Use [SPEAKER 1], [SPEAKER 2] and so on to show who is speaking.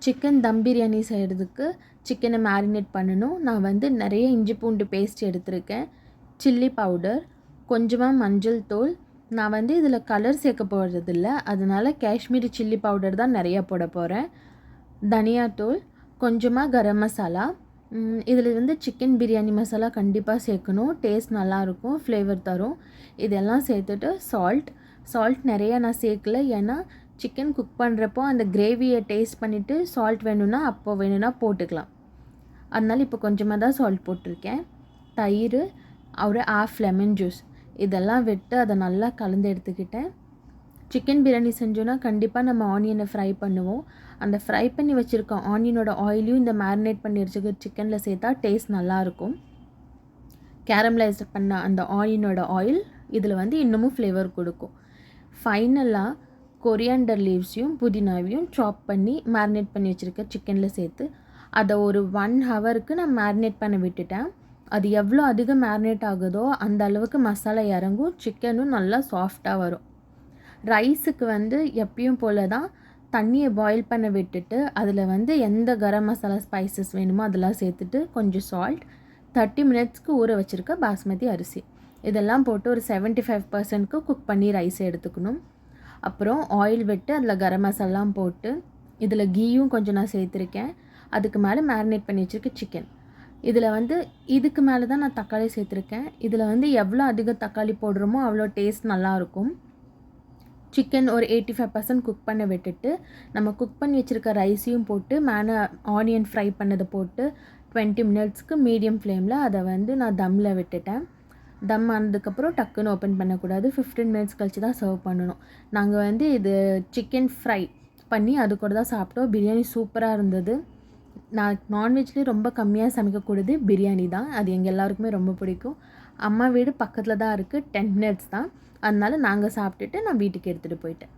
[SPEAKER 1] Chicken தம் பிரியாணி செய்கிறதுக்கு சிக்கனை marinate பண்ணணும். நான் வந்து நிறைய இஞ்சி பூண்டு பேஸ்ட் எடுத்திருக்கேன், சில்லி பவுடர், கொஞ்சமாக மஞ்சள் தூள். நான் வந்து இதில் கலர் சேர்க்க போகிறதில்ல, அதனால் காஷ்மீரி சில்லி பவுடர் தான் நிறையா போட போகிறேன். தனியாத்தூள், கொஞ்சமாக கரம் மசாலா. இதில் வந்து சிக்கன் பிரியாணி மசாலா கண்டிப்பாக சேர்க்கணும், டேஸ்ட் நல்லாயிருக்கும், ஃப்ளேவர் தரும். இதெல்லாம் சேர்த்துட்டு சால்ட் நிறையா நான் சேர்க்கல, ஏன்னா சிக்கன் குக் பண்ணுறப்போ அந்த கிரேவியை டேஸ்ட் பண்ணிவிட்டு சால்ட் வேணும்னா அப்போ வேணும்னா போட்டுக்கலாம். அதனால் இப்போ கொஞ்சமாக தான் சால்ட் போட்டிருக்கேன். தயிர், ஒரு ஆஃப் லெமன் ஜூஸ் இதெல்லாம் விட்டு அதை நல்லா கலந்து எடுத்துக்கிட்டேன். சிக்கன் பிரியாணி செஞ்சோன்னா கண்டிப்பாக நம்ம ஆனியனை ஃப்ரை பண்ணுவோம். அந்த ஃப்ரை பண்ணி வச்சுருக்க ஆனியனோட ஆயிலையும் இந்த மேரினேட் பண்ணி வச்சுருக்க சிக்கனில் சேர்த்தா டேஸ்ட் நல்லாயிருக்கும். கேரமலைஸ் பண்ண அந்த ஆனியனோட ஆயில் இதில் வந்து இன்னமும் ஃப்ளேவர் கொடுக்கும். ஃபைனலாக கொரியாண்டர் லீவ்ஸையும் புதினாவையும் சாப் பண்ணி மேரினேட் பண்ணி வச்சுருக்க சிக்கனில் சேர்த்து அதை ஒரு 1 ஹவருக்கு நான் மேரினேட் பண்ண விட்டுட்டேன். அது எவ்வளோ அதிகம் மேரினேட் ஆகுதோ அந்த அளவுக்கு மசாலா இறங்கும், சிக்கனும் நல்லா சாஃப்டாக வரும். ரைஸுக்கு வந்து எப்பயும் போல் தான் தண்ணியை பாயில் பண்ண விட்டுட்டு அதில் வந்து எந்த கரம் மசாலா ஸ்பைசஸ் வேணுமோ அதெல்லாம் சேர்த்துட்டு கொஞ்சம் சால்ட், 30 மினிட்ஸ்க்கு ஊற வச்சுருக்க பாஸ்மதி அரிசி இதெல்லாம் போட்டு ஒரு 75% குக் பண்ணி ரைஸை எடுத்துக்கணும். அப்புறம் ஆயில் விட்டு அதில் கரம் மசாலாம் போட்டு இதில் கீயும் கொஞ்சம் நான் சேர்த்துருக்கேன். அதுக்கு மேலே மேரினேட் பண்ணி வச்சுருக்க சிக்கன் இதில் வந்து இதுக்கு மேலே தான் நான் தக்காளி சேர்த்துருக்கேன். இதில் வந்து எவ்வளோ அதிக தக்காளி போடுறோமோ அவ்வளோ டேஸ்ட் நல்லாயிருக்கும். சிக்கன் ஒரு 85% குக் பண்ண விட்டுட்டு நம்ம குக் பண்ணி வச்சுருக்க ரைஸையும் போட்டு மேலே ஆனியன் ஃப்ரை பண்ணதை போட்டு 20 மினிட்ஸ்க்கு மீடியம் ஃப்ளேமில் அதை வந்து நான் தம்மில் விட்டுட்டேன். தம் ஆனதுக்கப்புறம் டக்குன்னு ஓப்பன் பண்ணக்கூடாது, 15 மினிட்ஸ் கழிச்சு தான் சர்வ் பண்ணணும். நாங்கள் வந்து இது சிக்கன் ஃப்ரை பண்ணி அது கூட தான் சாப்பிட்டோம். பிரியாணி சூப்பராக இருந்தது. நான் நான்வெஜ்லேயும் ரொம்ப கம்மியாக சமைக்கக்கூடியது பிரியாணி தான், அது எங்கள் எல்லாருக்குமே ரொம்ப பிடிக்கும். அம்மா வீடு பக்கத்தில் தான் இருக்குது, 10 மினிட்ஸ் தான். அதனால நாங்கள் சாப்பிட்டுட்டு நான் வீட்டுக்கு எடுத்துகிட்டு போயிட்டேன்.